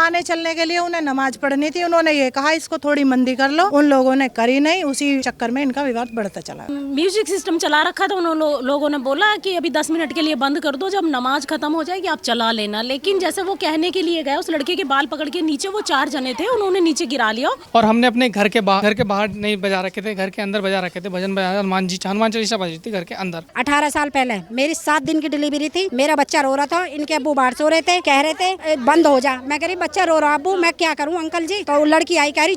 गाने चलने के लिए उन्हें नमाज पढ़नी थी, उन्होंने ये कहा इसको थोड़ी मंदी कर लो, उन लोगों ने करी नहीं, उसी चक्कर में इनका विवाद बढ़ता चला। म्यूजिक सिस्टम चला रखा था, उन लोगों ने बोला कि अभी 10 मिनट के लिए बंद कर दो, जब नमाज खत्म हो जाएगी आप चला लेना। लेकिन जैसे वो कहने के लिए गए, उस लड़के के बाल पकड़ के नीचे, वो 4 जने थे, उन्होंने नीचे गिरा लिया। और हमने अपने घर के बाहर नहीं बजा रखे थे, घर के अंदर बजा रखे थे, भजन बजा, हनुमान चालीसा बजी थी घर के अंदर। 18 साल पहले मेरी 7 दिन की डिलीवरी थी, मेरा बच्चा रो रहा था, इनके अब्बू बाहर सो रहे थे, कह रहे थे बंद हो जा। मैं कह रही बच्चा रो रहा अब्बू, मैं क्या करूं अंकल जी। तो लड़की आई कह रही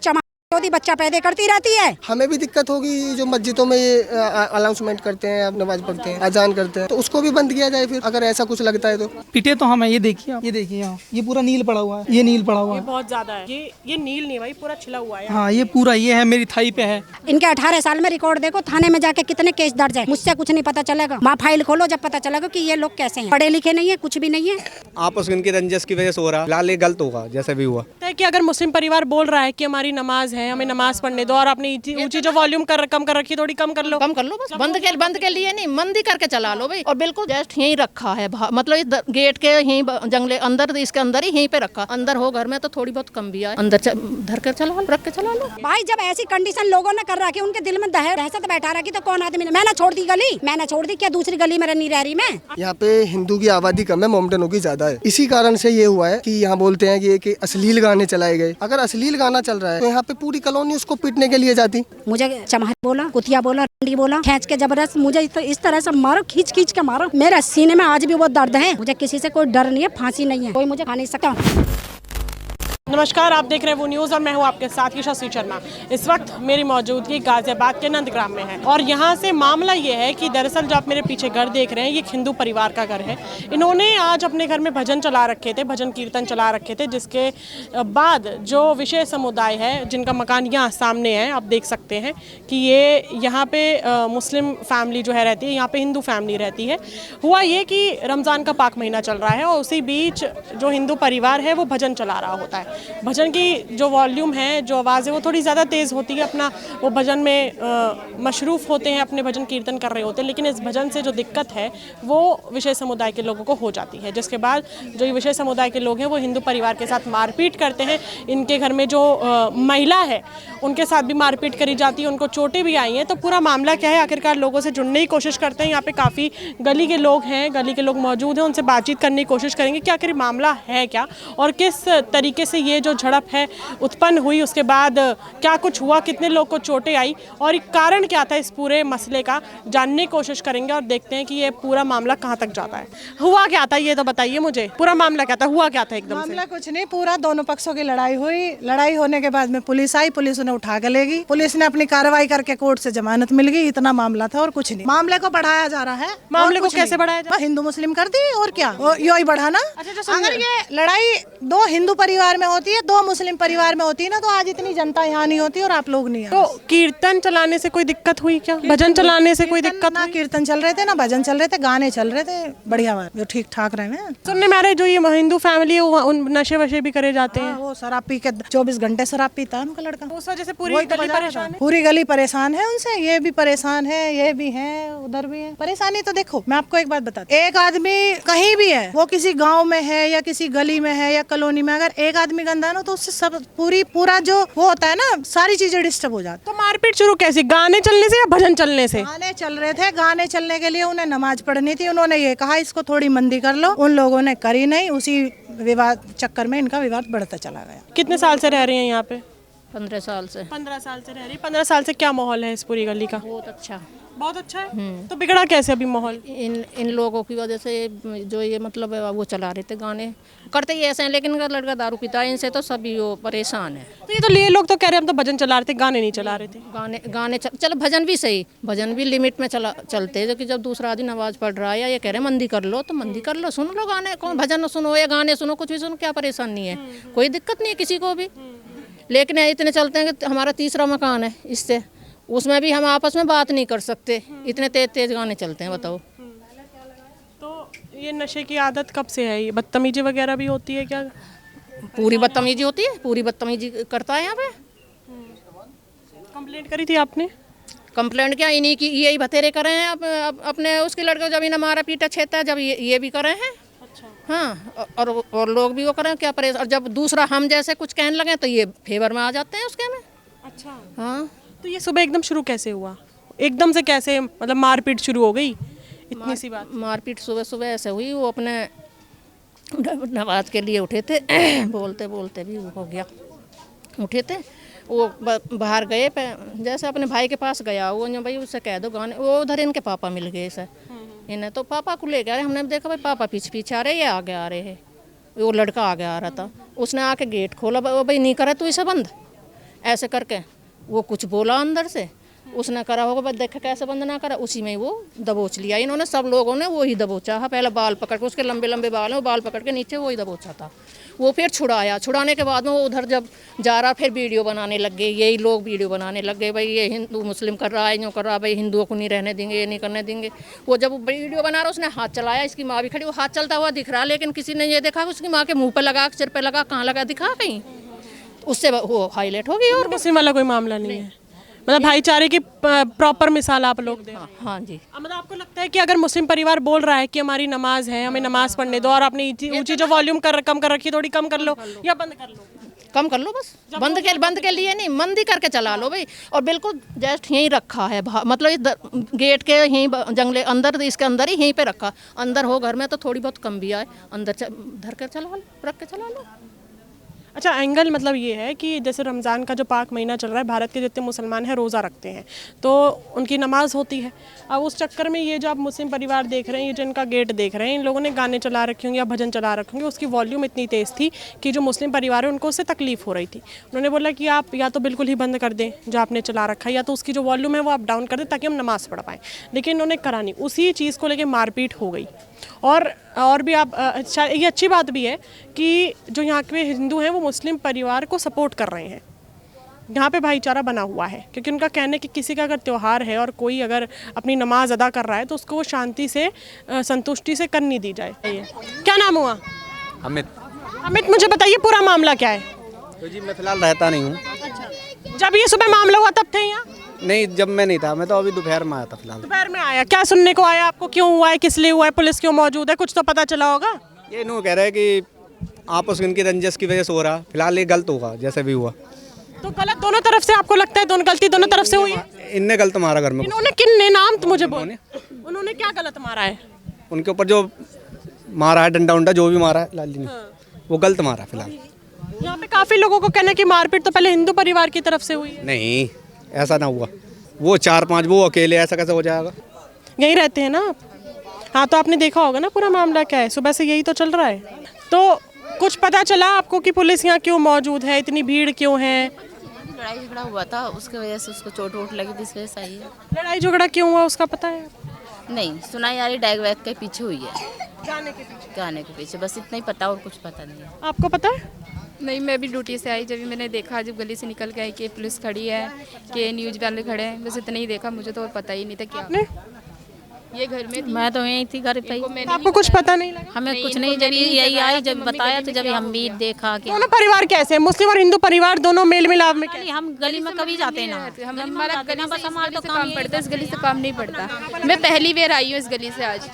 बच्चा पैदा करती रहती है। हमें भी दिक्कत होगी, जो मस्जिदों में ये अनाउंसमेंट करते हैं, नमाज पढ़ते हैं, अजान करते हैं, तो उसको भी बंद किया जाए फिर, अगर ऐसा कुछ लगता है तो। पीटे तो हमें, ये देखिए यहाँ ये पूरा नील पड़ा हुआ है, ये नील पड़ा हुआ है, ये बहुत ज्यादा है। ये नील नहीं भाई, पूरा छिला हुआ है। हाँ ये पूरा, ये है मेरी थाई पे है। इनके 18 साल में रिकॉर्ड देखो, थाने में जाके कितने केस दर्ज है, मुझसे कुछ नहीं पता चलेगा। माँ फाइल खोलो, जब पता चलेगा कि ये लोग कैसे हैं, पढ़े लिखे नहीं है, कुछ भी नहीं है। आपस में इनकी रंजिश की वजह से हो रहा, लाल ये गलत होगा जैसे भी हुआ। कि अगर मुस्लिम परिवार बोल रहा है कि हमारी नमाज है, हमें नमाज पढ़ने दो, और आपने ऊंची जो वॉल्यूम कम कर रखी, थोड़ी कम कर लो बस। बंद के लिए नहीं, मंदी करके चला लो भाई। और बिल्कुल जस्ट यहीं रखा है, मतलब इस गेट के यहीं जंगले अंदर, इसके अंदर ही यहीं पे रखा। अंदर हो घर में तो थोड़ी बहुत कम भी आए, अंदर धर कर चला लो, रख के चला लो भाई। जब ऐसी कंडीशन लोगों ने कर रखी, उनके दिल में दहशत बैठा रखी, तो कौन आदमी ने, मैं ना छोड़ दी गली, मैं ना छोड़ दी, क्या दूसरी गली में नहीं रह रही मैं। यहाँ पे हिंदू की आबादी कम है, मोमडनों की ज्यादा है। इसी कारण से ये हुआ है कि यहाँ बोलते हैं कि अश्लील गाने चलाए गए। अगर अश्लील गाना चल रहा है तो यहाँ पे पूरी कॉलोनी उसको पीटने के लिए जाती। मुझे चमार बोला, कुतिया बोला, रंडी बोला, खींच के जबरदस्त मुझे इस तरह से मारो, खींच के मारो। मेरे सीने में आज भी वो दर्द है। मुझे किसी से कोई डर नहीं है, फांसी नहीं है, कोई मुझे खा नहीं सकता। नमस्कार, आप देख रहे हैं वो न्यूज़ और मैं हूं आपके साथ यशस्वी शर्मा। इस वक्त मेरी मौजूदगी गाजियाबाद के नंदग्राम में है और यहां से मामला ये है कि दरअसल जो आप मेरे पीछे घर देख रहे हैं, ये हिंदू परिवार का घर है। इन्होंने आज अपने घर में भजन चला रखे थे, भजन कीर्तन चला रखे थे, जिसके बाद जो विशेष समुदाय है, जिनका मकान यहाँ सामने है, आप देख सकते हैं कि ये यहाँ पे मुस्लिम फैमिली जो है रहती है, यहाँ पे हिंदू फैमिली रहती है। हुआ ये कि रमज़ान का पाक महीना चल रहा है और उसी बीच जो हिंदू परिवार है वो भजन चला रहा होता है। भजन की जो वॉल्यूम है, जो आवाज़ है, वो थोड़ी ज़्यादा तेज़ होती है। अपना वो भजन में मशरूफ़ होते हैं, अपने भजन कीर्तन कर रहे होते हैं, लेकिन इस भजन से जो दिक्कत है वो विशेष समुदाय के लोगों को हो जाती है, जिसके बाद जो ये विशेष समुदाय के लोग हैं वो हिंदू परिवार के साथ मारपीट करते हैं। इनके घर में जो महिला है उनके साथ भी मारपीट करी जाती है, उनको चोटें भी आई हैं। तो पूरा मामला क्या है, आखिरकार लोगों से जुड़ने की कोशिश करते हैं। यहाँ पे काफ़ी गली के लोग हैं, गली के लोग मौजूद हैं, उनसे बातचीत करने की कोशिश करेंगे कि आखिर मामला है क्या और किस तरीके से ये जो झड़प है उत्पन्न हुई, उसके बाद क्या कुछ हुआ, कितने लोग को चोटें आई और कारण क्या था इस पूरे मसले का, जानने की कोशिश करेंगे और देखते हैं कि ये पूरा मामला कहाँ तक जाता है। हुआ क्या था ये तो बताइए मुझे, पूरा मामला क्या था, हुआ क्या था एकदम से? मामला कुछ नहीं, पूरा दोनों पक्षों की लड़ाई हुई। लड़ाई होने के बाद में पुलिस आई, पुलिस उन्हें उठा के ले गई, पुलिस ने अपनी कार्रवाई करके कोर्ट से जमानत मिल गई। इतना मामला था और कुछ नहीं। मामले को बढ़ाया जा रहा है। मामले को कैसे बढ़ाया जा रहा है? हिंदू मुस्लिम कर दी और क्या, यो ही बढ़ाना। अगर ये लड़ाई दो हिंदू परिवार में होती है, दो मुस्लिम परिवार में होती है ना, तो आज इतनी जनता यहाँ नहीं होती और आप लोग नहीं। तो कीर्तन चलाने से कोई दिक्कत हुई क्या? भजन चलाने से कोई दिक्कत? ना कीर्तन चल रहे थे, ना भजन चल रहे थे, गाने चल रहे थे, बढ़िया बात, जो ठीक ठाक रहे हैं। सुनने में आ रहा है जो ये हिंदू फैमिली है उन नशे वशे भी करे जाते हैं। वो शराब पी के 24 घंटे शराब पीता है उनका लड़का। उस वजह से पूरी गली परेशान है। पूरी गली परेशान है उनसे, ये भी परेशान है, ये भी है, उधर भी है। परेशानी तो देखो, मैं आपको एक बात बताती, एक आदमी कहीं भी है, वो किसी गाँव में है या किसी गली में है या कॉलोनी में, अगर एक आदमी गंदा है ना, तो उससे सब पूरा जो वो होता है ना, सारी चीजें डिस्टर्ब हो जाती। तो मारपीट शुरू कैसे, गाने चलने से या भजन चलने से? गाने चल रहे थे, गाने चलने के लिए उन्हें नमाज पढ़नी थी, उन्होंने ये कहा इसको थोड़ी मंदी कर लो, उन लोगों ने करी नहीं, उसी विवाद चक्कर में इनका विवाद बढ़ता चला गया। कितने साल से रह रही हैं यहाँ पे? 15 साल से। 15 साल से रह रही। 15 साल से क्या माहौल है इस पूरी गली का? बहुत अच्छा, बहुत अच्छा है। तो बिगड़ा कैसे अभी माहौल? इन लोगों की वजह से, जो ये मतलब वो चला रहे थे गाने, करते ही ऐसे हैं, लेकिन अगर लड़का दारू पीता है, इनसे तो सभी वो परेशान है। तो ये तो ये लोग तो कह रहे हैं हम तो भजन चला रहे थे, गाने नहीं चला रहे थे। गाने चलो, भजन भी सही, भजन भी लिमिट में चलते हैं, जो कि जब दूसरा आदमी नमाज पढ़ रहा है या ये कह रहे हैं मंदी कर लो, तो मंदी कर लो, सुन लो गाने, कौन भजन सुनो या गाने सुनो, कुछ भी सुनो, क्या परेशानी है, कोई दिक्कत नहीं है किसी को भी। लेकिन इतने चलते हैं कि हमारा तीसरा मकान है, इससे उसमें भी हम आपस में बात नहीं कर सकते, इतने तेज गाने चलते हैं, बताओ। तो ये नशे की आदत कब से है? ये बदतमीजी वगैरह भी होती है क्या? पूरी बदतमीजी होती है, पूरी बदतमीजी करता है यहाँ पे। कंप्लेंट करी थी आपने? कंप्लेंट क्या, इन्हीं की यही बतेरे कर रहे हैं अपने उसके लड़के को, जब इन्हें मारा पीटा छेता है, जब ये भी कर रहे हैं। अच्छा। हाँ, और लोग भी वो करें क्या परेशान, और जब दूसरा हम जैसे कुछ कहने लगे तो ये फेवर में आ जाते हैं उसके में। अच्छा, हाँ, तो ये सुबह एकदम शुरू कैसे हुआ? एकदम से कैसे मतलब मारपीट शुरू हो गई? इतनी सी बात। मारपीट सुबह सुबह ऐसे हुई, वो अपने नमाज के लिए उठे थे बोलते बोलते भी हो गया, उठे थे वो बाहर गए जैसे अपने भाई के पास गया वो भाई उससे कह दो गाने, वो उधर इनके पापा मिल गए इसे, इन्हें तो पापा को ले गया, हमने देखा भाई पापा पीछे पीछे आ रहे, ये आगे आ रहे हैं, वो लड़का आगे आ रहा था, उसने आके गेट खोला, वो भाई नहीं करे तू इसे बंद, ऐसे करके वो कुछ बोला अंदर से, उसने करा होगा भाई देखे कैसे बंद ना करा, उसी में वो दबोच लिया इन्होंने, सब लोगों ने वही दबोचा है, पहले बाल पकड़ के, उसके लंबे लंबे बाल हैं, वो बाल पकड़ के नीचे वही दबोचा था, वो फिर छुड़ाया, छुड़ाने के बाद में वो उधर जब जा रहा फिर वीडियो बनाने लग गए, यही लोग वीडियो बनाने लग गए, भाई ये हिंदू मुस्लिम कर रहा है, यूँ कर रहा है, भाई हिंदुओं को नहीं रहने देंगे, ये नहीं करने देंगे। वो जब वीडियो बना रहा उसने हाथ चलाया, इसकी माँ भी खड़ी, वो हाथ चलता हुआ दिख रहा, लेकिन किसी ने ये देखा उसकी माँ के मुँह पर लगा, सिर पर लगा, कहाँ लगा दिखा कहीं, उससे वो हाईलाइट हो गई। और मुस्लिम वाला कोई मामला नहीं है, मतलब भाईचारे की प्रॉपर मिसाल आप लोग दें। हाँ जी, मतलब आपको लगता है कि अगर मुस्लिम परिवार बोल रहा है कि हमारी नमाज है, हमें नमाज पढ़ने दो, और आपने ऊंची जो वॉल्यूम कम कर रखी है थोड़ी कम कर लो या बंद कर लो, कम कर लो बस, बंद के लिए नहीं, मंदी करके चला लो भाई, और बिल्कुल जस्ट यहीं रखा है, मतलब गेट के यहीं जंगले अंदर, इसके अंदर ही यहीं पे रखा, अंदर हो घर में तो थोड़ी बहुत कम भी आए, अंदर धर कर चला लो, रख के चला लो। अच्छा, एंगल मतलब ये है कि जैसे रमज़ान का जो पाक महीना चल रहा है, भारत के जितने मुसलमान हैं रोज़ा रखते हैं, तो उनकी नमाज होती है। अब उस चक्कर में ये जो आप मुस्लिम परिवार देख रहे हैं, ये जो इनका गेट देख रहे हैं, इन लोगों ने गाने चला रखे होंगे या भजन चला रखे होंगे, उसकी वॉल्यूम इतनी तेज़ थी कि जो मुस्लिम परिवार है उनको उससे तकलीफ़ हो रही थी। उन्होंने बोला कि आप या तो बिल्कुल ही बंद कर दें जो आपने चला रखा है, या तो उसकी जो वॉल्यूम है वो आप डाउन कर दें ताकि हम नमाज़ पढ़ पाएँ, लेकिन इन्होंने करा नहीं, उसी चीज़ को लेकर मारपीट हो गई। और भी आप ये अच्छी बात भी है कि जो यहाँ के हिंदू हैं वो मुस्लिम परिवार को सपोर्ट कर रहे हैं, यहाँ पे भाईचारा बना हुआ है, क्योंकि उनका कहना है कि किसी का अगर त्यौहार है और कोई अगर अपनी नमाज अदा कर रहा है तो उसको शांति से संतुष्टि से करनी दी जाए। क्या नाम हुआ? अमित। अमित, मुझे बताइए पूरा मामला क्या है? तो जी मैं फ़िलहाल रहता नहीं हूँ। जब ये सुबह मामला हुआ तब थे यहाँ? नहीं, जब मैं नहीं था, मैं तो अभी दोपहर में आया था फिलहाल। दोपहर में आया, क्या सुनने को आया आपको? क्यों हुआ है, किस लिए हुआ है, पुलिस क्यों मौजूद है, कुछ तो पता चला होगा? ये नो कह रहे हैं कि आपस में इनकी रंजिश की वजह से हो रहा, फिलहाल ये गलत होगा जैसे भी हुआ। तो गलत दोनों तरफ से आपको लगता है? दोनों गलती दोनों तरफ से हुई है? इनने गलत मारा घर में। इन्होंने किन्ने? नाम तो मुझे बोले, उन्होंने क्या गलत मारा है? उनके ऊपर जो मारा है, डंडा उंडा जो भी मारा है लाली ने, वो गलत मारा फिलहाल। यहाँ पे काफी लोगों को कहना है कि मारपीट तो पहले हिंदू परिवार की तरफ से हुई। नहीं, ऐसा ना हुआ, वो 4-5 वो अकेले, ऐसा कैसे हो जाएगा? यहीं रहते हैं ना आप? हाँ, तो आपने देखा होगा ना पूरा मामला क्या है, सुबह से यही तो चल रहा है। तो कुछ पता चला आपको कि पुलिस यहाँ क्यों मौजूद है, इतनी भीड़ क्यों है? लड़ाई झगड़ा हुआ था, उसकी वजह से उसको चोट वोट लगी थी, इस वजह से आई है। लड़ाई झगड़ा क्यों हुआ उसका पता है? नहीं सुनाई आ रही, डैग वैग के पीछे हुई है, गाने के पीछे। गाने के पीछे, बस इतना ही पता और कुछ पता नहीं है। आपको पता है? नहीं, मैं भी ड्यूटी से आई, जब भी मैंने देखा, जब गली से निकल के आई कि पुलिस खड़ी है, कि न्यूज़ वाले खड़े हैं, बस इतना ही देखा, मुझे तो और पता ही नहीं था क्या। आपने? ये घर में थी, मैं तो यहीं थी घर पे ही। आपको कुछ पता नहीं लगा? हमें कुछ नहीं, जब यही आई जब बताया तो जब हम भी देखा कि दोनों परिवार कैसे हैं? मुस्लिम और हिंदू परिवार दोनों मेल मिलाप में कैसे? हम गली में कभी जाते हैं ना, हमारा गली से तो काम पड़ता है, इस गली से काम नहीं पड़ता। मैं पहली बार आई हूँ इस गली से आज।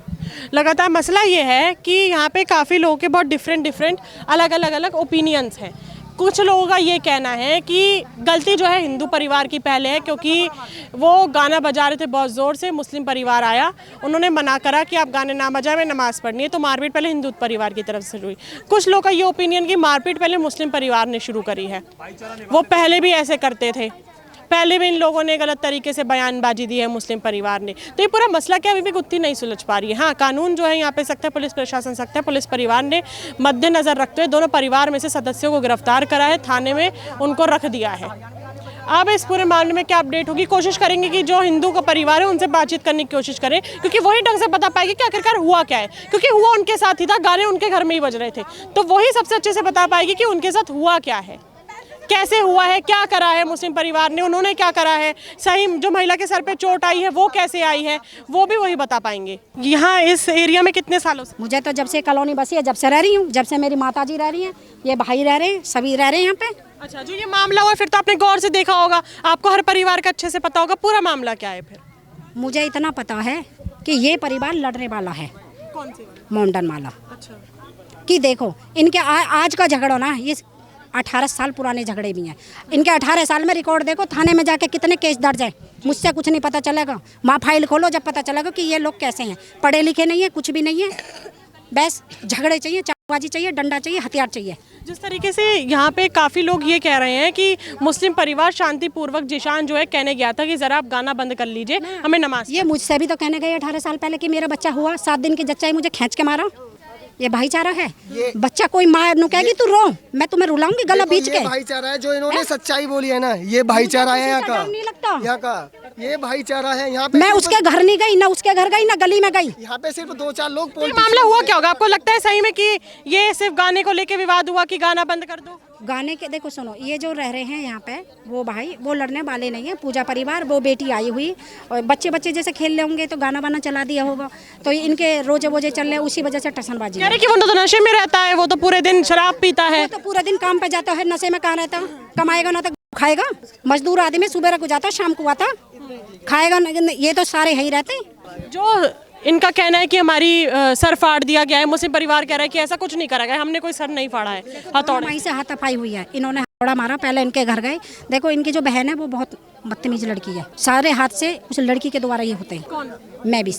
लगातार मसला ये है कि यहाँ पे काफ़ी लोगों के बहुत डिफरेंट अलग ओपिनियंस हैं। कुछ लोगों का ये कहना है कि गलती जो है हिंदू परिवार की पहले है, क्योंकि वो गाना बजा रहे थे बहुत ज़ोर से, मुस्लिम परिवार आया, उन्होंने मना करा कि आप गाने ना बजाएं, मैं नमाज़ पढ़नी है, तो मारपीट पहले हिंदू परिवार की तरफ से हुई। कुछ लोगों का ये ओपिनियन कि मारपीट पहले मुस्लिम परिवार ने शुरू करी है, वो पहले भी ऐसे करते थे, पहले भी इन लोगों ने गलत तरीके से बयानबाजी दी है मुस्लिम परिवार ने। तो ये पूरा मसला क्या अभी भी गुत्थी नहीं सुलझ पा रही है। हाँ, कानून जो है यहाँ पे सख्त है, पुलिस प्रशासन सख्त है, पुलिस परिवार ने मद्देनजर रखते हुए दोनों परिवार में से सदस्यों को गिरफ्तार करा है, थाने में उनको रख दिया है। अब इस पूरे मामले में क्या अपडेट होगी, कोशिश करेंगे कि जो हिंदू का परिवार है उनसे बातचीत करने की कोशिश करें, क्योंकि वही ढंग से बता पाएगी कि आखिरकार हुआ क्या है, क्योंकि हुआ उनके साथ ही था, गाने उनके घर में ही बज रहे थे, तो वही सबसे अच्छे से बता पाएगी कि उनके साथ हुआ क्या है, कैसे हुआ है, क्या करा है मुस्लिम परिवार ने, उन्होंने क्या करा है, सही जो महिला के सर पे चोट आई है वो कैसे आई है, वो भी वही बता पाएंगे। यहाँ इस एरिया में कितने सालों से? मुझे तो जब से कॉलोनी बसी है, जब से रह रही हूँ, जब से मेरी माताजी रह रही हैं, ये भाई रह रहे हैं, सभी रह रहे हैं यहाँ पे। अच्छा, जो ये मामला हुआ फिर तो आपने गौर से देखा होगा, आपको हर परिवार का अच्छे से पता होगा, पूरा मामला क्या है? फिर मुझे इतना पता है कि ये परिवार लड़ने वाला है। कौन से? मोंडन वाला। अच्छा, कि देखो इनके आज का झगड़ा ना ये 18 साल पुराने झगड़े भी हैं। इनके 18 साल में रिकॉर्ड देखो, थाने में जाके कितने केस दर्ज है, मुझसे कुछ नहीं पता चलेगा। माँ फाइल खोलो जब पता चलेगा कि ये लोग कैसे हैं, पढ़े लिखे नहीं है, कुछ भी नहीं है, बस झगड़े चाहिए, चाकूबाजी चाहिए, डंडा चाहिए, हथियार चाहिए। जिस तरीके से यहाँ पे काफ़ी लोग ये कह रहे हैं कि मुस्लिम परिवार शांतिपूर्वक जिशान जो है कहने गया था कि ज़रा आप गाना बंद कर लीजिए, हमें नमाज। ये मुझसे भी तो कहने गए 18 साल पहले कि मेरा बच्चा हुआ, 7 दिन की जच्चा मुझे खींच के मारा। ये भाईचारा है? बच्चा कोई माँ नु कहेगी तू रो, मैं तुम्हें रुलाऊंगी गला बीच के। भाईचारा है जो इन्होंने सच्चाई बोली है ना, ये भाईचारा है यहाँ का। नहीं लगता यहाँ का ये भाईचारा है यहाँ पे। मैं उसके घर नहीं गई, ना उसके घर गई, ना गली में गई। यहाँ पे सिर्फ 2-4 लोग। ये मामला हुआ क्या होगा? आपको लगता है सही में कि ये सिर्फ गाने को लेके विवाद हुआ कि गाना बंद कर दो? गाने के देखो सुनो, ये जो रह रहे हैं यहाँ पे वो भाई वो लड़ने वाले नहीं है। पूजा परिवार, वो बेटी आई हुई और बच्चे जैसे खेल रहे होंगे तो गाना वाना चला दिया होगा, तो इनके रोजे बोजे चल रहे हैं, उसी वजह से टसनबाजी। कि वो तो नशे में रहता है, वो तो पूरे दिन शराब पीता है, तो पूरा दिन काम पे जाता है, नशे में कहाँ रहता, कमाएगा ना तो खाएगा। मजदूर आदमी सुबह को जाता, शाम को आता, खाएगा। ये तो सारे यही रहते। जो इनका कहना है कि हमारी सर फाड़ दिया गया है, मुस्लिम परिवार कह रहा है कि ऐसा कुछ नहीं करा गया, हमने कोई सर नहीं फाड़ा है, हथौड़े वहीं से हाथापाई हुई है। इन्होंने हथौड़ा मारा, पहले इनके घर गए। देखो इनकी जो बहन है वो बहुत बदतमीज लड़की है, सारे हाथ से उस लड़की के द्वारा ये होते हैं। कौन? मैं भी।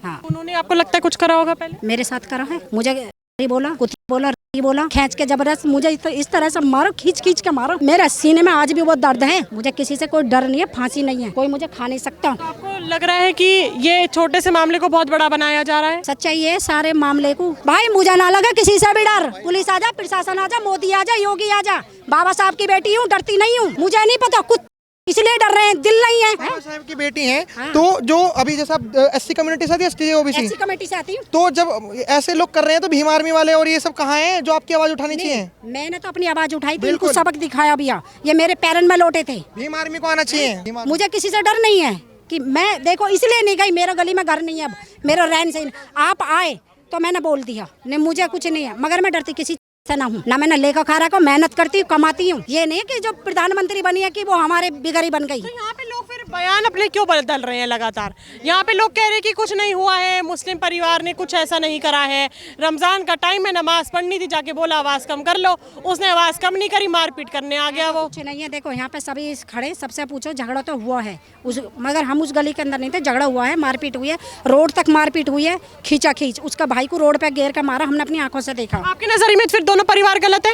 हाँ, उन्होंने आपको लगता है कुछ करा होगा पहले? मेरे साथ करा है, मुझे बोला, कुत्ती बोला, बोला, खींच के जबरदस्त मुझे इस तरह से मारो, खींच के मारो। मेरे सीने में आज भी वो दर्द है। मुझे किसी से कोई डर नहीं है, फांसी नहीं है, कोई मुझे खा नहीं सकता। तो आपको लग रहा है कि ये छोटे से मामले को बहुत बड़ा बनाया जा रहा है? सच्चाई है सारे मामले को। भाई मुझे ना लगा किसी से भी डर, पुलिस आ जा, प्रशासन आ जा, मोदी आ जा, योगी आ जा, बाबा साहब की बेटी हूँ, डरती नहीं हूँ। मुझे नहीं पता कुछ इसलिए डर रहे हैं, दिल नहीं है। बाबा साहब की बेटी हैं। हाँ। तो जो अभी जैसा एससी कम्युनिटी से आती है, एससी कमेटी से आती हूँ, तो जब ऐसे लोग कर रहे हैं तो भीम आर्मी वाले और ये सब कहाँ हैं जो आपकी आवाज उठानी चाहिए? मैंने तो अपनी आवाज उठाई थी, इनको सबक दिखाया भैया, ये मेरे पैरन में लौटे थे। भीम आर्मी को आना चाहिए। मुझे किसी से डर नहीं है कि मैं देखो इसलिए नहीं गई, मेरा गली में घर नहीं है, अब मेरा रहन सहन। आप आए तो मैंने बोल दिया, नहीं मुझे कुछ नहीं है, मगर मैं डरती किसी से ना हूँ, ना मैंने लेखा खारा को मेहनत करती हूँ, कमाती हूँ। ये नहीं कि जो प्रधानमंत्री बनी है कि वो हमारे बिगड़ी बन गई। तो यहाँ पे लोग फिर बयान अपने क्यों बदल रहे हैं लगातार? यहाँ पे लोग कह रहे हैं कि कुछ नहीं हुआ है, मुस्लिम परिवार ने कुछ ऐसा नहीं करा है, रमजान का टाइम है, नमाज पढ़नी थी, जाके बोला आवाज कम कर लो, उसने आवाज कम नहीं करी, मारपीट करने आ गया। वो कुछ नहीं है। देखो यहाँ पे सभी खड़े, सबसे पूछो, झगड़ा तो हुआ है मगर हम उस गली के अंदर नहीं थे, झगड़ा हुआ है, मारपीट हुई है, रोड तक मारपीट हुई है, खींच उसका भाई को रोड पे घेर कर मारा, हमने अपनी आंखों से देखा। आपकी नजर में फिर दोनों परिवार गलत है?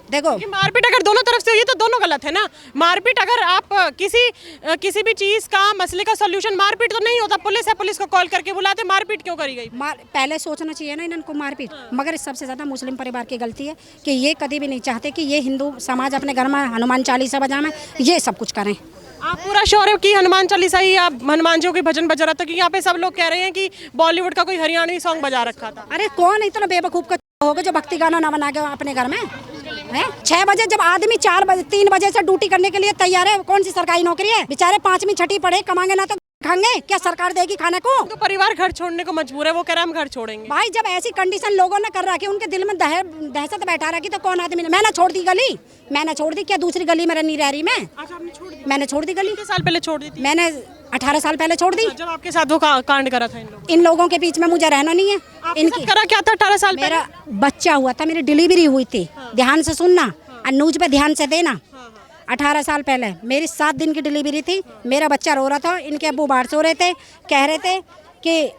देखो मारपीट अगर दोनों तरफ से हुई तो दोनों गलत है ना। मारपीट अगर आप किसी भी चीज का मसले का सॉल्यूशन मारपीट तो नहीं होता, पुलिस है, पुलिस को कॉल करके बुलाते, मारपीट क्यों करी गई? पहले सोचना चाहिए ना इनको मारपीट। मगर सबसे ज्यादा मुस्लिम परिवार की गलती है कि ये कभी भी नहीं चाहते कि ये हिंदू समाज अपने घर में हनुमान चालीसा बजाए, ये सब कुछ करें। आप पूरा श्योर है कि हनुमान चालीसा ही आप हनुमान जी के भजन बजा रहा था? क्योंकि यहाँ पे सब लोग कह रहे हैं कि बॉलीवुड का कोई हरियाणवी सॉन्ग बजा रखा था। अरे कौन इतना बेवकूफ का होगा जो भक्ति गाना ना बना के अपने घर में है? 6 बजे जब आदमी 3 बजे से ड्यूटी करने के लिए तैयार है, कौन सी सरकारी नौकरी है? बेचारे 5वीं 6ठी पढ़े, कमाएंगे ना तो खाएंगे क्या? सरकार देगी खाने को? तो परिवार घर छोड़ने को मजबूर है, वो कह रहा है हम घर छोड़ेंगे। भाई जब ऐसी कंडीशन लोगों ने कर रखी, उनके दिल में दहशत बैठा रखी, तो कौन आदमी? मैंने छोड़ दी गली, मैंने छोड़ दी क्या? दूसरी गली में नहीं रह रही मैं। मैंने छोड़ दी गली। कितने साल पहले छोड़ दी थी? मैंने 18 साल पहले छोड़ दी। जब आपके साथ वो कांड करा था इन लोगों के बीच में मुझे रहना नहीं है। इनकी करा क्या था 18 साल मेरा बच्चा हुआ था, मेरी डिलीवरी हुई थी, ध्यान से सुनना और न्यूज पे ध्यान से देना। 18 साल पहले मेरी 7 दिन की डिलीवरी थी, मेरा बच्चा रो रहा था, इनके अब्बू बाहर सो रहे थे, कह रहे थे कि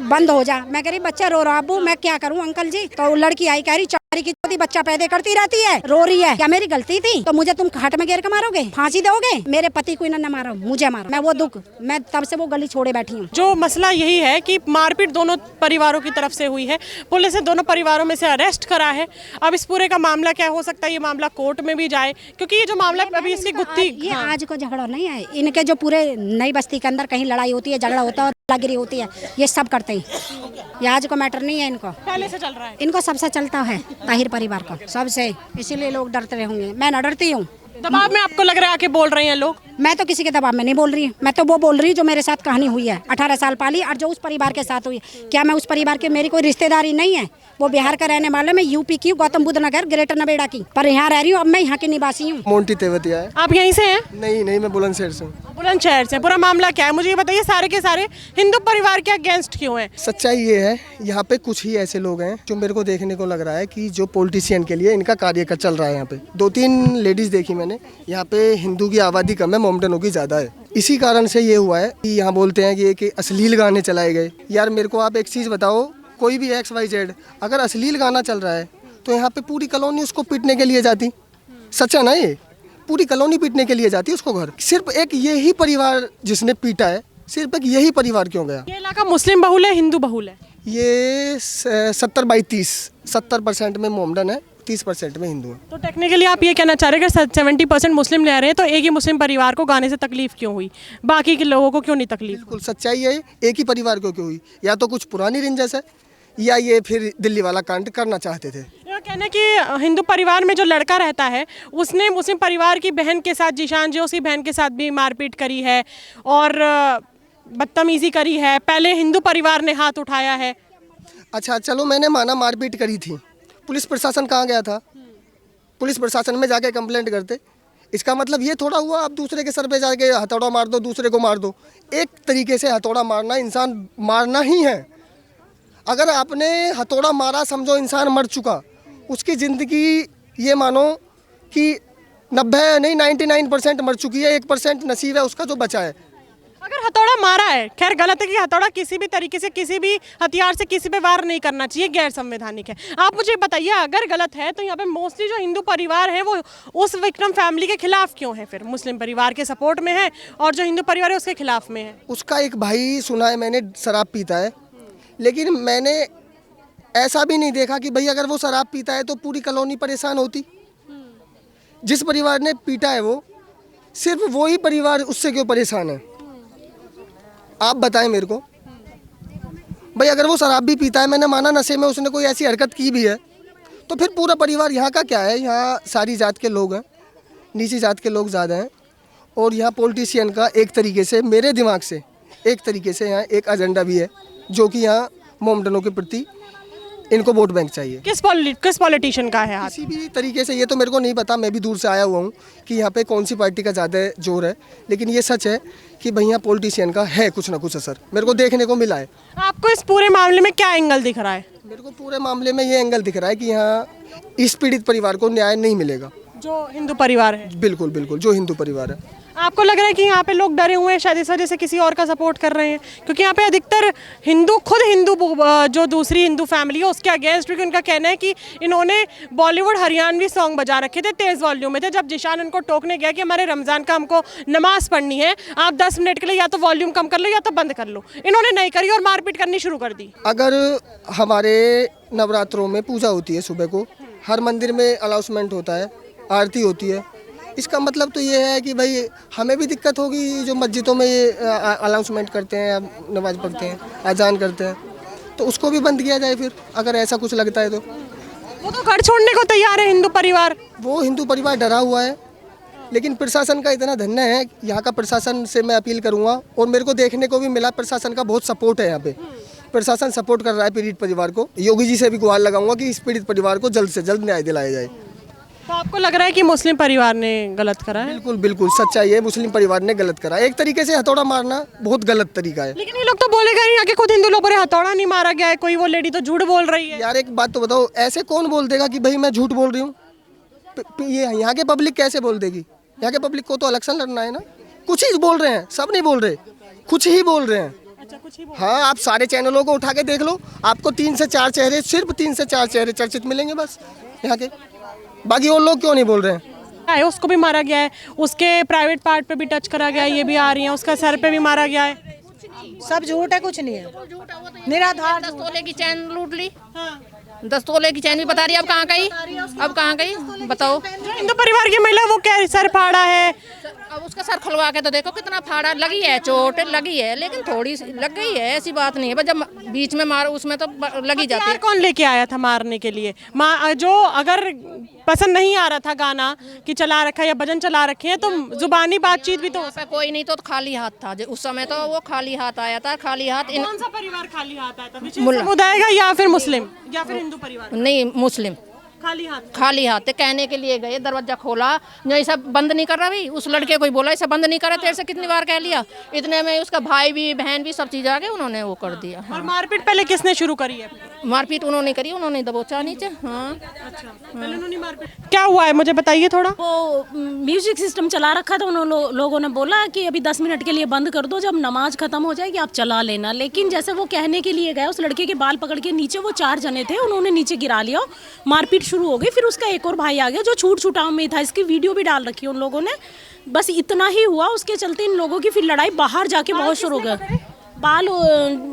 बंद हो जा। मैं कह रही बच्चा रो रहा, अब्बू मैं क्या करूं अंकल जी? तो लड़की आई, कह रही चारी की चौथी बच्चा पैदा करती रहती है, रो रही है, क्या मेरी गलती थी? तो मुझे तुम खाट में घेर के मारोगे, फांसी दोगे? मेरे पति को इन्होंने मारा, मुझे मारा, मैं वो दुख, मैं तब से वो गली छोड़े बैठी हूँ। जो मसला यही है कि मारपीट दोनों परिवारों की तरफ से हुई है, पुलिस ने दोनों परिवारों में से अरेस्ट करा है। अब इस पूरे का मामला क्या हो सकता है? ये मामला कोर्ट में भी जाए, क्योंकि ये जो मामला अभी इसकी गुत्थी, ये आज को झगड़ा नहीं है, इनके जो पूरे नई बस्ती के अंदर कहीं लड़ाई होती है, झगड़ा होता है, गिरी होती है, ये सब करते हैं। ये आज को मैटर नहीं है, इनको पहले से चल रहा है, इनको सबसे चलता है ताहिर परिवार का सबसे, इसीलिए लोग डरते होंगे। मैं न डरती हूँ, दबाव में आपको लग रहा है आके बोल रहे हैं लोग? मैं तो किसी के दबाव में नहीं बोल रही हूँ, मैं तो वो बोल रही हूँ जो मेरे साथ कहानी हुई है, 18 साल पाली और जो उस परिवार के साथ हुई है। क्या मैं उस परिवार के, मेरी कोई रिश्तेदारी नहीं है, वो बिहार का रहने वाला, मैं यूपी की, गौतम बुद्ध नगर ग्रेटर नोएडा की, पर यहाँ रह रही हूँ। अब मैं यहाँ की निवासी हूँ। मोंटी तेवतिया है। आप यहीं से हैं? नहीं, मैं बुलंदशहर से हूँ। बुलंदशहर से। पूरा मामला क्या है मुझे ये बताइए, सारे के सारे हिंदू परिवार के अगेंस्ट क्यों हैं? सच्चाई ये है, यहाँ पे कुछ ही ऐसे लोग हैं जो मेरे को देखने को लग रहा है कि जो पॉलिटिशियन के लिए इनका कार्य का चल रहा है। यहाँ पे 2-3 लेडीज देखी मैंने। यहाँ पे हिंदू की आबादी कम है, मोमडनों की ज़्यादा है। इसी कारण से ये हुआ है कि यहाँ बोलते हैं कि अश्लील गाने चलाए गए। यार मेरे को आप एक चीज़ बताओ, कोई भी XYZ अगर अश्लील गाना चल रहा है तो यहाँ पे पूरी कॉलोनी उसको पीटने के लिए जाती। सच है ना, ये पूरी कॉलोनी पीटने के लिए जाती है उसको घर। सिर्फ एक यही परिवार जिसने पीटा है, सिर्फ एक यही परिवार क्यों गया? ये इलाका मुस्लिम बहुल है, हिंदू बहुल है? ये 70/30, 70% में मोमडन है, 30% में हिंदू है। तो टेक्निकली आप ये कहना चाह रहे हैं कि 70% मुस्लिम रह रहे हैं, तो एक ही मुस्लिम परिवार को गाने से तकलीफ क्यों हुई, बाकी के लोगों को क्यों नहीं तकलीफ? बिल्कुल सच्चाई है, एक ही परिवार को क्यों हुई? या तो कुछ पुरानी रंजिश है या ये फिर दिल्ली वाला कांड करना चाहते थे। ये कहना कि हिंदू परिवार में जो लड़का रहता है उसने मुस्लिम परिवार की बहन के साथ, जीशान जो उसकी बहन के साथ भी मारपीट करी है और बदतमीजी करी है। पहले हिंदू परिवार ने हाथ उठाया है। अच्छा चलो, मैंने माना मारपीट करी थी, पुलिस प्रशासन कहाँ गया था? पुलिस प्रशासन में जाके कंप्लेंट करते। इसका मतलब ये थोड़ा हुआ आप दूसरे के सर पे जाके हथौड़ा मार दो, दूसरे को मार दो। एक तरीके से हथौड़ा मारना इंसान मारना ही है। अगर आपने हथौड़ा मारा, समझो इंसान मर चुका, उसकी ज़िंदगी ये मानो कि 90 नहीं 99% मर चुकी है, 1% नसीब है उसका जो बचा है। अगर हथौड़ा मारा है, खैर गलत है कि हथौड़ा किसी भी तरीके से, किसी भी हथियार से किसी पे वार नहीं करना चाहिए, गैर संवैधानिक है। आप मुझे बताइए, अगर गलत है तो यहाँ पे मोस्टली जो हिंदू परिवार है वो उस विक्टिम फैमिली के खिलाफ क्यों है? फिर मुस्लिम परिवार के सपोर्ट में है और जो हिंदू परिवार है उसके खिलाफ में है। उसका एक भाई सुना है मैंने शराब पीता है, लेकिन मैंने ऐसा भी नहीं देखा कि भाई अगर वो शराब पीता है तो पूरी कॉलोनी परेशान होती। जिस परिवार ने पीटा है वो, सिर्फ वो ही परिवार उससे क्यों परेशान है? आप बताएं मेरे को। भाई अगर वो शराब भी पीता है, मैंने माना नशे में उसने कोई ऐसी हरकत की भी है, तो फिर पूरा परिवार यहाँ का क्या है? यहाँ सारी जात के लोग हैं, नीची जात के लोग ज़्यादा हैं। और यहाँ पॉलिटिशियन का एक तरीके से, मेरे दिमाग से एक तरीके से यहाँ एक एजेंडा भी है, जो कि यहाँ मोमडनों के प्रति इनको वोट बैंक चाहिए। किस पॉलिटिशियन का है? किसी भी तरीके से, ये तो मेरे को नहीं पता, मैं भी दूर से आया हुआ हूँ कि यहाँ पे कौन सी पार्टी का ज़्यादा जोर है, लेकिन ये सच है कि भाई यहाँ पॉलिटिशियन का है कुछ ना कुछ असर, मेरे को देखने को मिला है। आपको इस पूरे मामले में क्या एंगल दिख रहा है? मेरे को पूरे मामले में ये एंगल दिख रहा है कि यहाँ इस पीड़ित परिवार को न्याय नहीं मिलेगा। जो हिंदू परिवार है? बिल्कुल बिल्कुल, जो हिंदू परिवार है। आपको लग रहा है कि यहाँ पे लोग डरे हुए हैं, शायद इस वजह से किसी और का सपोर्ट कर रहे हैं? क्योंकि यहाँ पे अधिकतर हिंदू, खुद हिंदू जो दूसरी हिंदू फैमिली है उसके अगेंस्ट, क्योंकि उनका कहना है कि इन्होंने बॉलीवुड हरियाणवी सॉन्ग बजा रखे थे, तेज़ वॉल्यूम में थे। जब जिशान उनको टोकने गया कि हमारे रमज़ान का हमको नमाज पढ़नी है, आप 10 मिनट के लिए या तो वॉल्यूम कम कर लो या तो बंद कर लो, इन्होंने नहीं करी और मारपीट करनी शुरू कर दी। अगर हमारे नवरात्रों में पूजा होती है, सुबह को हर मंदिर में अनाउंसमेंट होता है, आरती होती है, इसका मतलब तो ये है कि भाई हमें भी दिक्कत होगी जो मस्जिदों में ये अनाउंसमेंट करते हैं, नमाज पढ़ते हैं, अजान करते हैं, तो उसको भी बंद किया जाए फिर, अगर ऐसा कुछ लगता है तो। वो तो घर छोड़ने को तैयार है हिंदू परिवार। वो हिंदू परिवार डरा हुआ है, लेकिन प्रशासन का इतना धन्य है, यहाँ का प्रशासन से मैं अपील करूँगा, और मेरे को देखने को भी मिला प्रशासन का बहुत सपोर्ट है यहाँ पे। प्रशासन सपोर्ट कर रहा है पीड़ित परिवार को। योगी जी से भी गुहार लगाऊंगा कि इस पीड़ित परिवार को जल्द से जल्द न्याय दिलाया जाए। तो आपको लग रहा है कि मुस्लिम परिवार ने गलत करा है? बिल्कुल बिल्कुल, सच्चाई है, मुस्लिम परिवार ने गलत करा। एक तरीके से हथौड़ा मारना बहुत गलत तरीका है। लेकिन ये लोग तो बोलेगा नहीं, आके खुद हिंदू लोग बोले हथौड़ा नहीं मारा गया है, कोई वो लेडी तो झूठ बोल रही है। यार एक बात तो बताओ, ऐसे कौन बोल देगा कि भाई मैं झूठ बोल रही हूँ? ये यहाँ के पब्लिक कैसे बोल देगी? यहाँ के पब्लिक को तो इलेक्शन लड़ना है ना। कुछ ही बोल रहे हैं, सब नहीं बोल रहे, कुछ ही बोल रहे हैं। हाँ, आप सारे चैनलों को उठा के देख लो, आपको 3 से 4 चेहरे, सिर्फ 3 से 4 चेहरे चर्चित मिलेंगे बस यहाँ के। बाकी और लोग क्यों नहीं बोल रहे हैं? उसको भी मारा गया है, उसके प्राइवेट पार्ट पे भी टच करा गया है, ये भी आ रही है, उसका सर पे भी मारा गया है। सब झूठ है, कुछ नहीं है, निराधार। 10 तोले की चैन लूट ली। 10 तोले की चैन भी बता रही है, अब कहाँ गई? अब कहाँ गई बताओ? हिंदू परिवार की महिला वो क्या सर फाड़ा है, अब उसका सर खुलवा के तो देखो कितना फाड़ा, लगी है चोट लगी है, लेकिन थोड़ी सी लग गई है, ऐसी बात नहीं है। बस जब बीच में मारो उसमें तो लगी जाती है। कौन लेके आया था मारने के लिए? जो अगर पसंद नहीं आ रहा था गाना कि चला रखा या भजन चला रखे हैं तो जुबानी बातचीत भी तो हो सकती। कोई नहीं तो खाली हाथ था उस समय, तो वो खाली हाथ आया था। खाली हाथ कौन सा परिवार खाली हाथ आया था? विशेष समुदाय का या फिर मुस्लिम या फिर हिंदू परिवार? नहीं, मुस्लिम। खाली हाथ कहने के लिए गए, दरवाजा खोला, ये सब बंद नहीं कर रहा भी। उस लड़के को बोला ऐसा बंद नहीं कर रहा, तेरे से कितनी बार कह लिया। इतने में उसका भाई भी बहन भी सब चीज आ गए, उन्होंने वो कर दिया। और मारपीट पहले किसने शुरू करी है? मारपीट उन्होंने करी, उन्होंने दबोचा नीचे। हाँ, अच्छा, पहले उन्होंने मारपीट। क्या हुआ है मुझे बताइए थोड़ा। वो म्यूजिक सिस्टम चला रखा था, उन लोगों ने बोला कि अभी 10 मिनट के लिए बंद कर दो, जब नमाज खत्म हो जाएगी आप चला लेना। लेकिन जैसे वो कहने के लिए गए, उस लड़के के बाल पकड़ के नीचे, वो 4 जने थे, उन्होंने नीचे गिरा लिया, मारपीट शुरू हो गई। फिर उसका एक और भाई आ गया जो छूट छुटाव में था, इसकी वीडियो भी डाल रखी है उन लोगों ने। बस इतना ही हुआ, उसके चलते इन लोगों की फिर लड़ाई बाहर जाके बहुत शुरू हो गया। बाल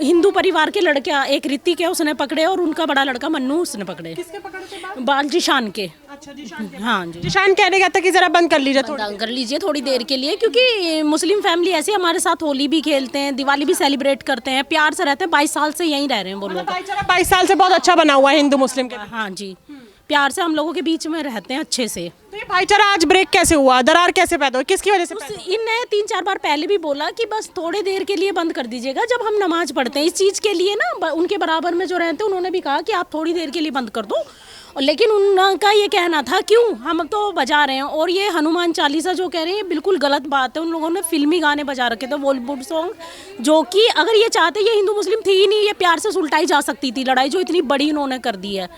हिंदू परिवार के लड़के, एक ऋतिक है उसने पकड़े, और उनका बड़ा लड़का मन्नू उसने पकड़े। किसके पकड़े थे बाल? जिशान के। अच्छा, जिशान के। हाँ जी, जिशान कहने गया था कि जरा बंद कर लीजिए, कर लीजिए थोड़ी देर के लिए, क्योंकि मुस्लिम फैमिली ऐसे हमारे साथ होली भी खेलते हैं, दिवाली भी सेलिब्रेट करते हैं, प्यार से रहते हैं। 22 साल से यहीं रह रहे हैं वो लोग। 22 साल से बहुत अच्छा बना हुआ है हिंदू मुस्लिम के। हाँ जी, प्यार से हम लोगों के बीच में रहते हैं अच्छे से। तो ये भाईचारा आज ब्रेक कैसे हुआ? दरार कैसे पैदा हुई? किसकी वजह से? इनने 3-4 बार पहले भी बोला कि बस थोड़ी देर के लिए बंद कर दीजिएगा जब हम नमाज पढ़ते हैं। इस चीज़ के लिए ना उनके बराबर में जो रहते हैं उन्होंने भी कहा कि आप थोड़ी देर के लिए बंद कर दो। लेकिन उनका ये कहना था क्यों, हम तो बजा रहे हैं। और ये हनुमान चालीसा जो कह रहे हैं बिल्कुल गलत बात है। उन लोगों ने फिल्मी गाने बजा रखे थे, बॉलीवुड सॉन्ग, जो कि अगर ये चाहते, ये हिंदू मुस्लिम थी ही नहीं, ये प्यार से सुलटाई जा सकती थी लड़ाई, जो इतनी बड़ी उन्होंने कर दी है।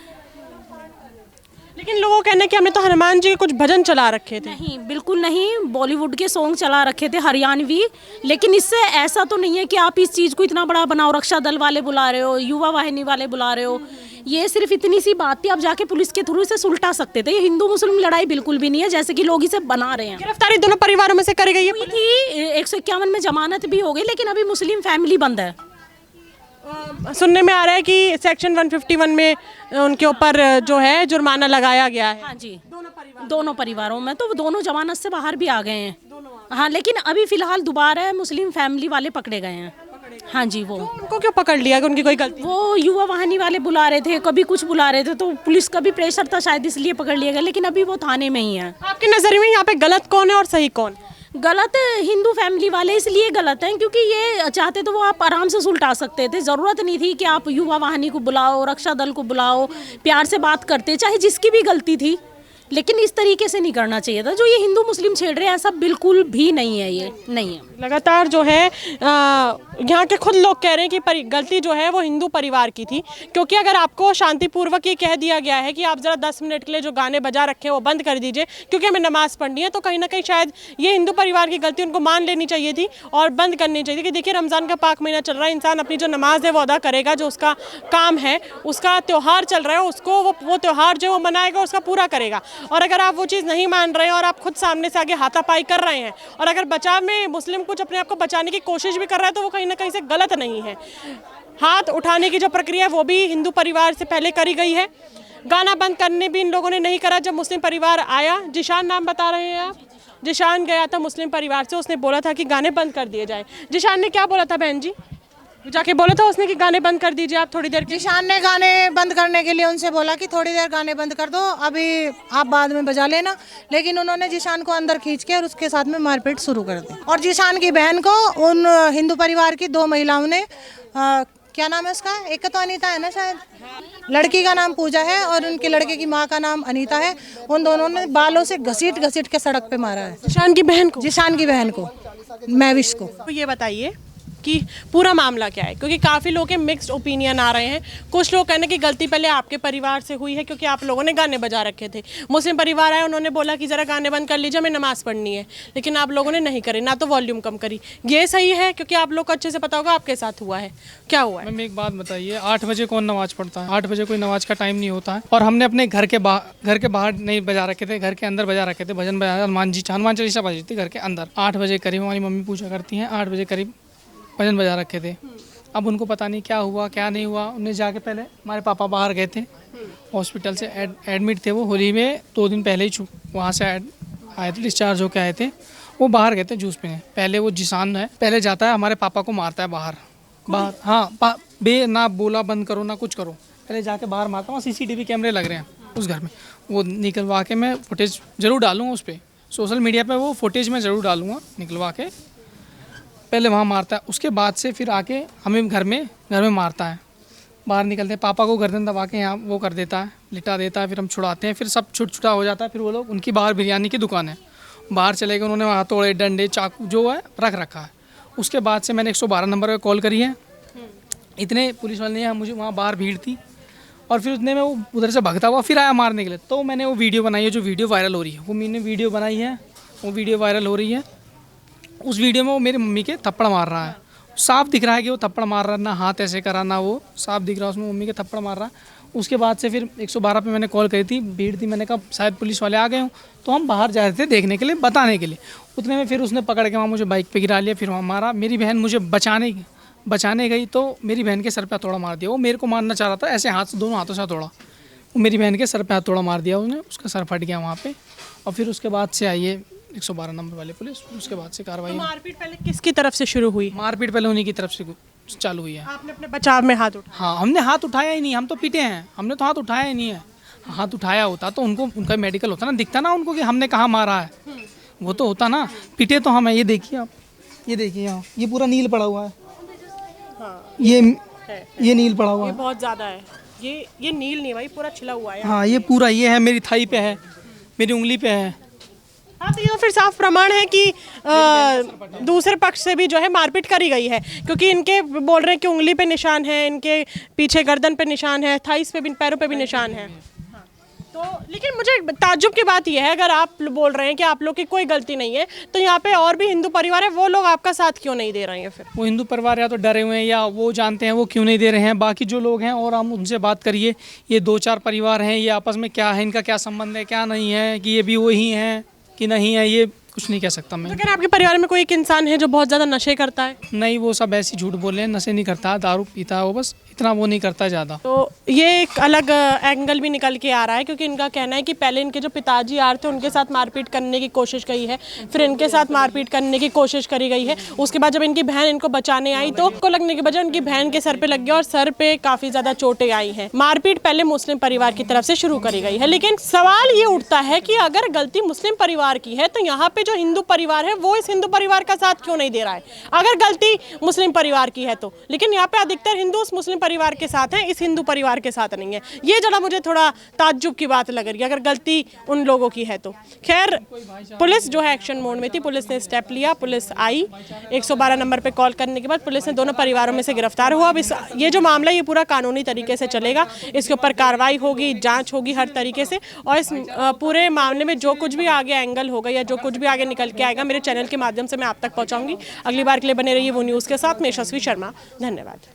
लेकिन लोगों का कहना है कि हमने तो हनुमान जी के कुछ भजन चला रखे थे। नहीं, बिल्कुल नहीं, बॉलीवुड के सॉन्ग चला रखे थे हरियाणवी। लेकिन इससे ऐसा तो नहीं है कि आप इस चीज़ को इतना बड़ा बनाओ, रक्षा दल वाले बुला रहे हो, युवा वाहिनी वाले बुला रहे हो। ये सिर्फ इतनी सी बात थी, आप जाके पुलिस के थ्रू इसे सुलटा सकते थे। ये हिंदू मुस्लिम लड़ाई बिल्कुल भी नहीं है जैसे कि लोग इसे बना रहे हैं। गिरफ्तारी दोनों परिवारों में से करी गई थी, 151 में जमानत भी हो गई, लेकिन अभी मुस्लिम फैमिली बंद है। सुनने में आ रहा है कि सेक्शन 151 में उनके ऊपर जो है जुर्माना लगाया गया है। हाँ जी, दोनों परिवारों में, तो दोनों जमानत से बाहर भी आ गए हैं। हाँ, लेकिन अभी फिलहाल दोबारा मुस्लिम फैमिली वाले पकड़े गए हैं। हाँ जी, वो उनको क्यों पकड़ लिया कि उनकी कोई गलती? वो युवा वाहिनी वाले बुला रहे थे, कभी कुछ बुला रहे थे, तो पुलिस का भी प्रेशर था शायद, इसलिए पकड़ लिया गया। लेकिन अभी वो थाने में ही है। आपकी नज़र में यहाँ पे गलत कौन है और सही कौन? गलत हिंदू फैमिली वाले इसलिए गलत हैं क्योंकि ये चाहते तो वो आप आराम से सुलटा सकते थे। ज़रूरत नहीं थी कि आप युवा वाहिनी को बुलाओ, रक्षा दल को बुलाओ, प्यार से बात करते, चाहे जिसकी भी गलती थी। लेकिन इस तरीके से नहीं करना चाहिए था। जो ये हिंदू मुस्लिम छेड़ रहे हैं ऐसा बिल्कुल भी नहीं है, ये नहीं है। लगातार जो है यहाँ के खुद लोग कह रहे हैं कि गलती जो है वो हिंदू परिवार की थी, क्योंकि अगर आपको शांतिपूर्वक ये कह दिया गया है कि आप ज़रा 10 मिनट के लिए जो गाने बजा रखे हैं वो बंद कर दीजिए क्योंकि हमें नमाज़ पढ़नी है, तो कहीं ना कहीं शायद ये हिंदू परिवार की गलती उनको मान लेनी चाहिए थी और बंद करनी चाहिए थी। कि देखिए, रमज़ान का पाक महीना चल रहा है, इंसान अपनी जो नमाज है वो अदा करेगा, जो उसका काम है, उसका त्यौहार चल रहा है, उसको वो त्यौहार जो वो मनाएगा उसका पूरा करेगा। और अगर आप वो चीज़ नहीं मान रहे हैं और आप खुद सामने से आगे हाथापाई कर रहे हैं और अगर बचाव में मुस्लिम कुछ अपने आप को बचाने की कोशिश भी कर रहा है तो वो कहीं ना कहीं से गलत नहीं है। हाथ उठाने की जो प्रक्रिया है वो भी हिंदू परिवार से पहले करी गई है। गाना बंद करने भी इन लोगों ने नहीं करा। जब मुस्लिम परिवार आया, जिशान नाम बता रहे हैं आप, जिशान गया था मुस्लिम परिवार से, उसने बोला था कि गाने बंद कर दिए जाए। जिशान ने क्या बोला था बहन जी? जाके बोला था उसने कि गाने बंद कर दीजिए आप थोड़ी देर। जिशान ने गाने बंद करने के लिए उनसे बोला कि थोड़ी देर गाने बंद कर दो, अभी आप बाद में बजा लेना। लेकिन उन्होंने जिशान को अंदर खींच के और उसके साथ में मारपीट शुरू कर दी। और जिशान की बहन को उन हिंदू परिवार की 2 महिलाओं ने क्या नाम है उसका, एक तो अनीता है ना शायद, लड़की का नाम पूजा है और उनके लड़के की माँ का नाम अनीता है। उन दोनों ने बालों से घसीट घसीट के सड़क पे मारा है। जिशान की बहन को? जिशान की बहन को, महविश को। तो ये बताइए कि पूरा मामला क्या है, क्योंकि काफ़ी लोगों के मिक्स्ड ओपिनियन आ रहे हैं। कुछ लोग कहने की गलती पहले आपके परिवार से हुई है क्योंकि आप लोगों ने गाने बजा रखे थे। मुस्लिम परिवार आए, उन्होंने बोला कि ज़रा गाने बंद कर लीजिए, हमें नमाज़ पढ़नी है, लेकिन आप लोगों ने नहीं करी, ना तो वॉल्यूम कम करी। ये सही है? क्योंकि आप लोग को अच्छे से पता होगा आपके साथ हुआ है, क्या हुआ है। मैम एक बात बताइए, 8 बजे कौन नमाज़ पढ़ता है? 8 बजे कोई नमाज का टाइम नहीं होता है। और हमने अपने घर के बाहर नहीं बजा रखे थे, घर के अंदर बजा रखे थे, भजन बजाया, हनुमान चालीसा बजी थी घर के अंदर। 8 बजे करीब हमारी मम्मी पूछा करती हैं, 8 बजे करीब भजन बजा रखे थे। अब उनको पता नहीं क्या हुआ क्या नहीं हुआ। उन्हें जाके पहले हमारे पापा बाहर गए थे, हॉस्पिटल से एडमिट थे वो, होली में 2 दिन पहले ही वहाँ से आए थे, डिस्चार्ज होकर आए थे। वो बाहर गए थे जूस पीने। पहले वो जिसान है, पहले जाता है हमारे पापा को मारता है बाहर। हाँ, ना बोला बंद करो ना कुछ करो, पहले जाके बाहर मारता हूँ। CCTV कैमरे लग रहे हैं उस घर में, वो निकलवा के मैं फुटेज ज़रूर डालूँगा उस पर, सोशल मीडिया पे वो फुटेज मैं ज़रूर डालूँगा निकलवा के। पहले वहाँ मारता है, उसके बाद से फिर आके हमें घर में मारता है। बाहर निकलते हैं, पापा को गर्दन दबा के यहाँ वो कर देता है, लिटा देता है, फिर हम छुड़ाते हैं, फिर सब छुटा हो जाता है। फिर वो लोग, उनकी बाहर बिरयानी की दुकान है, बाहर चले गए, उन्होंने वहाँ तोड़े डंडे चाकू जो है रख रखा है। उसके बाद से मैंने 112 नंबर पर कॉल करी है, इतने पुलिस वाले ने, मुझे वहाँ बाहर भीड़ थी, और फिर उतने में वो उधर से भागता हुआ फिर आया मारने के लिए। तो मैंने वो वीडियो बनाई है, जो वीडियो वायरल हो रही है, वो मैंने वीडियो बनाई है, वो वीडियो वायरल हो रही है। उस वीडियो में वो मेरी मम्मी के थप्पड़ मार रहा है, साफ दिख रहा है कि वो थप्पड़ मार रहा है, ना हाथ ऐसे करा ना वो, साफ दिख रहा है उसमें मम्मी के थप्पड़ मार रहा है। उसके बाद से फिर 112 पे मैंने कॉल करी थी, भीड़ थी, मैंने कहा शायद पुलिस वाले आ गए हों, तो हम बाहर जा रहे थे देखने के लिए, बताने के लिए। उतने में फिर उसने पकड़ के वहाँ मुझे बाइक पे गिरा लिया, फिर वहाँ मारा। मेरी बहन मुझे बचाने गई तो मेरी बहन के सर पे हथौड़ा मार दिया। वो मेरे को मारना चाह रहा था, ऐसे हाथ से, दोनों हाथों से हथौड़ा, वो मेरी बहन के सर पे हथौड़ा मार दिया उसने, उसका सर फट गया वहाँ पे। और फिर उसके बाद से आई है 112 नंबर वाले पुलिस, उसके बाद से कार्रवाई। मारपीट पहले किसकी तरफ से शुरू हुई? मारपीट पहले उन्हीं की तरफ से चालू हुई है। आपने अपने बचाव में हाथ उठाया? हाँ, हमने हाथ उठाया ही नहीं, हम तो पीटे हैं, हमने तो हाथ उठाया ही नहीं है। हाथ उठाया होता तो उनको, उनका मेडिकल होता ना, दिखता ना उनको कि हमने कहाँ मारा है, वो तो होता ना। पीटे तो हम है, ये देखिए आप, ये देखिए यहाँ, ये पूरा नील पड़ा हुआ है, ये नील पड़ा हुआ है, बहुत ज़्यादा है। ये नील नहीं भाई, पूरा छिला हुआ है। हाँ, ये पूरा, ये है मेरी थाई पे है, मेरी उंगली पे है। हाँ, तो ये फिर साफ प्रमाण है कि दूसरे पक्ष से भी जो है मारपीट करी गई है, क्योंकि इनके बोल रहे हैं कि उंगली पे निशान है, इनके पीछे गर्दन पे निशान है, थाइस पे भी, पैरों पे भी निशान है। तो लेकिन मुझे ताज्जुब की बात यह है, अगर आप बोल रहे हैं कि आप लोग की कोई गलती नहीं है, तो यहाँ पे और भी हिंदू परिवार है, वो लोग आपका साथ क्यों नहीं दे रहे हैं? फिर वो हिंदू परिवार या तो डरे हुए हैं या वो जानते हैं वो क्यों नहीं दे रहे हैं। बाकी जो लोग हैं, और हम उनसे बात करिए, ये 2-4 परिवार हैं, ये आपस में क्या है, इनका क्या संबंध है, क्या नहीं है, कि ये भी वही हैं कि नहीं है, ये कुछ नहीं कह सकता मैं। तो क्या आपके परिवार में कोई एक इंसान है जो बहुत ज़्यादा नशे करता है? नहीं, वो सब ऐसी झूठ बोल रहे हैं, नशे नहीं करता, दारू पीता है वो, बस इतना वो नहीं करता ज़्यादा। तो ये एक अलग एंगल भी निकल के आ रहा है, क्योंकि इनका कहना है कि पहले इनके जो पिताजी आ रहे थे उनके साथ मारपीट करने की कोशिश की है, फिर इनके साथ मारपीट करने की कोशिश करी गई है। उसके बाद जब इनकी बहन इनको बचाने आई तो उनको लगने के बजाय उनकी बहन के सर पे लग गया और सर पे काफ़ी ज़्यादा चोटें आई हैं। मारपीट पहले मुस्लिम परिवार की तरफ से शुरू करी गई है, लेकिन सवाल ये उठता है कि अगर गलती मुस्लिम परिवार की है तो यहाँ पे जो हिंदू परिवार है वो इस हिंदू परिवार का साथ क्यों नहीं दे रहा है? अगर गलती मुस्लिम परिवार की है तो, लेकिन यहाँ पे अधिकतर हिंदू उस मुस्लिम परिवार के साथ हैं, इस हिंदू परिवार के साथ नहीं है। ये जरा मुझे थोड़ा ताज्जुब की बात लग रही है, अगर गलती उन लोगों की है तो। खैर, पुलिस जो है एक्शन मोड में थी, पुलिस ने स्टेप लिया, पुलिस आई, 112 नंबर पे कॉल करने के बाद पुलिस ने दोनों परिवारों में से गिरफ्तार हुआ। अब ये जो मामला ये पूरा कानूनी तरीके से चलेगा, इसके ऊपर कार्रवाई होगी, जाँच होगी हर तरीके से, और इस पूरे मामले में जो कुछ भी आगे एंगल होगा या जो कुछ भी आगे निकल के आएगा, मेरे चैनल के माध्यम से मैं आप तक पहुँचाऊँगी। अगली बार के लिए बने रहिए वो न्यूज़ के साथ। मैं यशस्वी शर्मा, धन्यवाद।